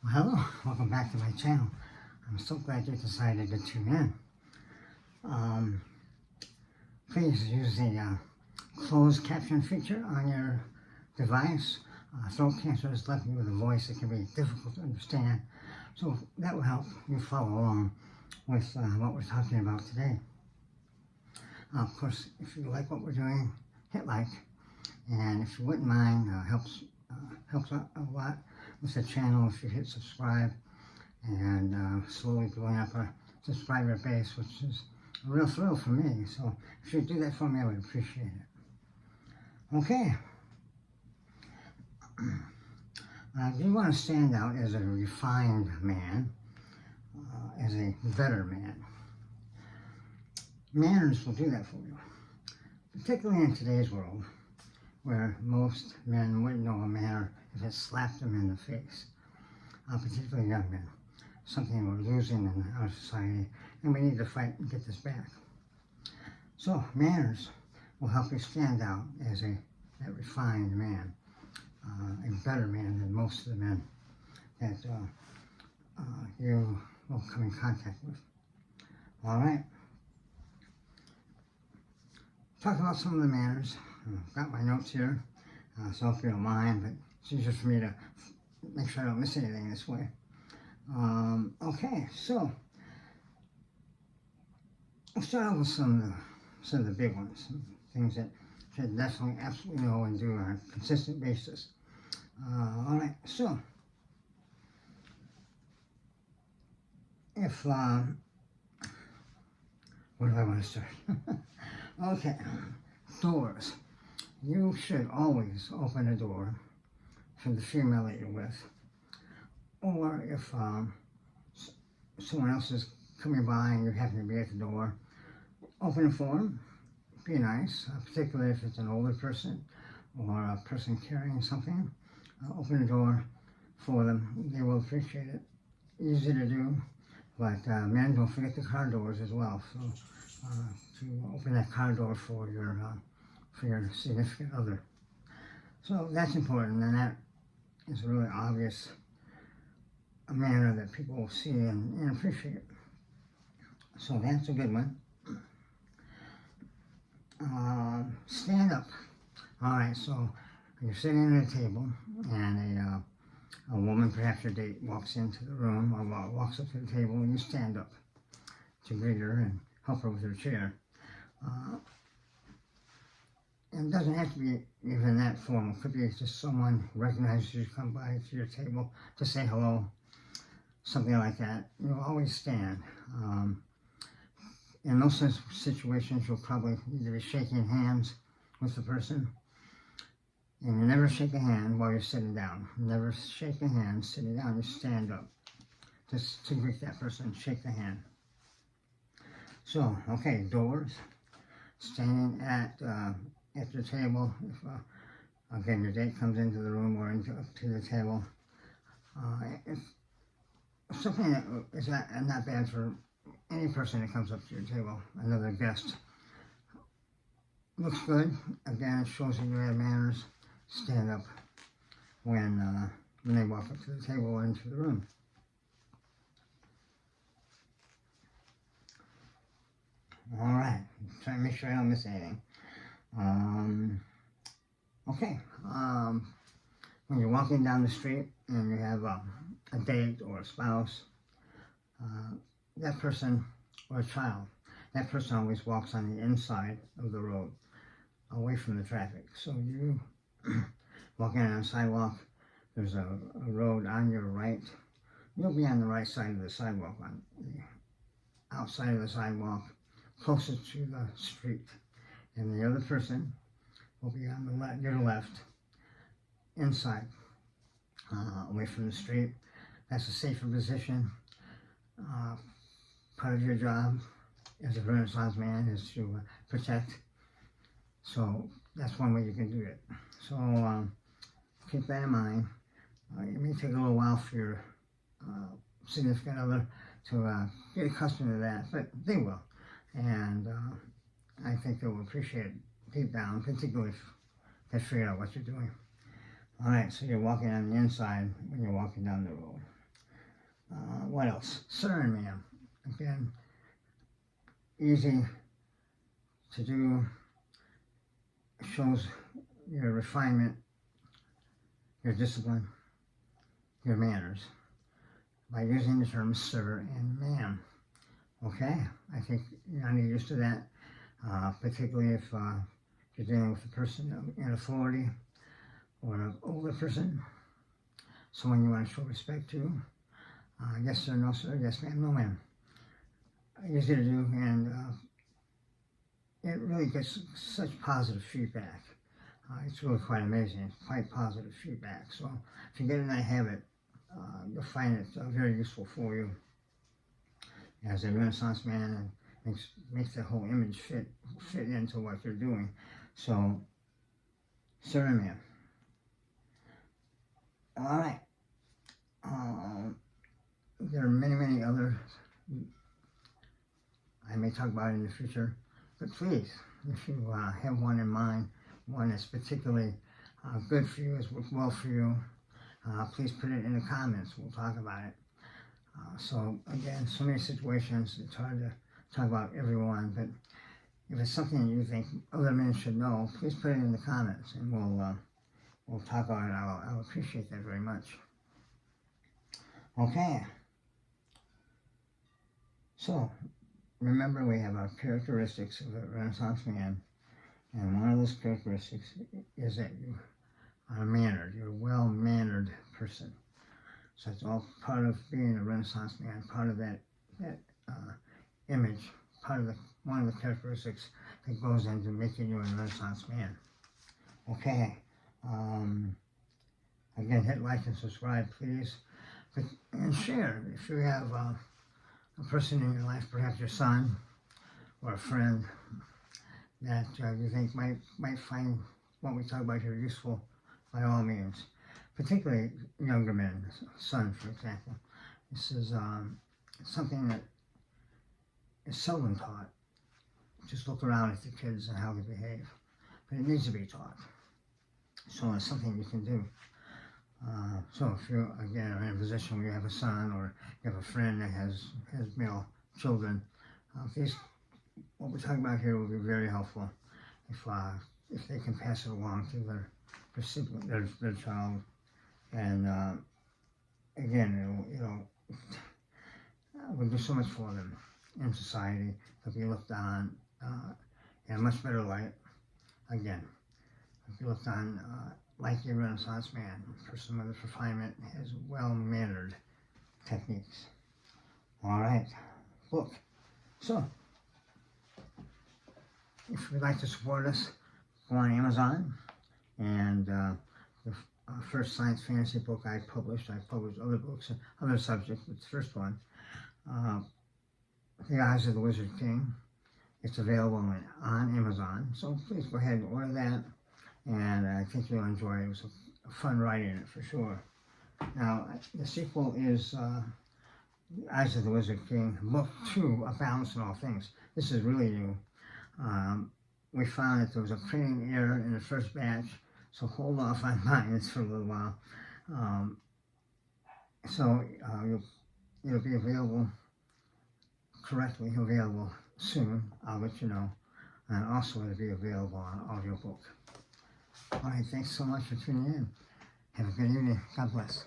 Well, hello, welcome back to my channel. I'm so glad you decided to tune in. Please use the closed caption feature on your device. Throat cancer is left me with a voice that can be difficult to understand, so that will help you follow along with what we're talking about today. Of course, if you like what we're doing, hit like, and if you wouldn't mind, helps out a lot with the channel if you hit subscribe, and slowly building up a subscriber base, which is a real thrill for me. So if you do that for me, I would appreciate it. Okay. Do you want to stand out as a refined man, as a better man? Manners will do that for you, particularly in today's world, where most men wouldn't know a manner if it slapped them in the face, particularly young men. Something we're losing in our society, and we need to fight and get this back. So manners will help you stand out as that refined man, a better man than most of the men that you will come in contact with. All right. Talk about some of the manners. I've got my notes here, so if you don't mind, but it's easier for me to make sure I don't miss anything this way. Okay, so I'll start out with some of the big ones, things that you should definitely absolutely know and do on a consistent basis. All right, so if where do I want to start? Okay, doors. You should always open a door for the female that you're with, or if someone else is coming by and you happen to be at the door, open it for them. Be nice, particularly if it's an older person or a person carrying something. Open the door for them. They will appreciate it. Easy to do, but men, don't forget the car doors as well. So to open that car door for your significant other. So that's important, and that is a really obvious manner that people will see and appreciate. So that's a good one. Stand up. All right, so you're sitting at a table and a woman, perhaps your date, walks into the room or walks up to the table, and you stand up to greet her and help her with her chair. And it doesn't have to be even that formal. It could be just someone recognizes you come by to your table to say hello, something like that. You'll always stand. In most situations, you'll probably need to be shaking hands with the person. And you never shake a hand while you're sitting down. Never shake a hand sitting down. You stand up just to greet that person, shake the hand. So, okay, doors. Standing at your table. If, again, your date comes into the room or to the table. If something that is not bad for any person that comes up to your table, another guest. Looks good. Again, it shows that you have manners. Stand up when they walk up to the table or into the room. All right, trying to make sure I don't miss anything. Okay, when you're walking down the street and you have a date or a spouse, that person, or a child, that person always walks on the inside of the road, away from the traffic. So you walking on a sidewalk, there's a road on your right, you'll be on the right side of the sidewalk, on the outside of the sidewalk, closest to the street, and the other person will be on your left, inside, away from the street. That's a safer position. Part of your job as a Renaissance man is to protect. So that's one way you can do it. So keep that in mind. It may take a little while for your significant other to get accustomed to that, but they will. And I think they will appreciate it deep down, particularly if they figure out what you're doing. All right, so you're walking on the inside when you're walking down the road. What else? Suriname. Again, easy to do. Shows your refinement, your discipline, your manners by using the terms sir and ma'am. Okay, I think you're not used to that, particularly if you're dealing with a person in authority or an older person, someone you want to show respect to. Yes sir, no sir, yes ma'am, no ma'am. Easy to do, and it really gets such positive feedback. It's really quite amazing. It's quite positive feedback. So if you get in that habit, you'll find it very useful for you as a Renaissance man, and makes the whole image fit into what you're doing. So, sir and ma'am. All right. There are many other I may talk about in the future, but please, if you have one in mind, one that's particularly good for you, has worked well for you, please put it in the comments. We'll talk about it. So again, so many situations, it's hard to talk about everyone, but if it's something you think other men should know, please put it in the comments, and we'll talk about it. I'll appreciate that very much. Okay. So remember, we have our characteristics of a Renaissance man, and one of those characteristics is that you are mannered. You're a well-mannered person. So it's all part of being a Renaissance man, part of that image, part of one of the characteristics that goes into making you a Renaissance man. Okay. Again, hit like and subscribe, please, and share if you have a person in your life, perhaps your son or a friend, that you think might find what we talk about here useful. By all means, particularly younger men, son, for example. This is something that is seldom taught. Just look around at the kids and how they behave, but it needs to be taught. So it's something you can do. So if you, again, are in a position where you have a son or you have a friend that has male children, these, what we're talking about here will be very helpful if they can pass it along to their child. And again, we'll do so much for them in society. They'll be looked on in a much better light. Again, if you looked on like a Renaissance man, a person with refinement, has well-mannered techniques. All right, look. So, if you'd like to support us, go on Amazon, and the first science fantasy book I published other books and other subjects, but the first one, The Eyes of the Wizard King. It's available on Amazon, so please go ahead and order that, and I think you'll enjoy it. It was a fun writing it for sure. Now, the sequel is The Eyes of the Wizard King, Book 2, A Balance in All Things. This is really new. We found that there was a printing error in the first batch, so hold off on buying this for a little while. It'll be available soon. I'll let you know. And also it'll be available on audiobook. All right, thanks so much for tuning in. Have a good evening. God bless.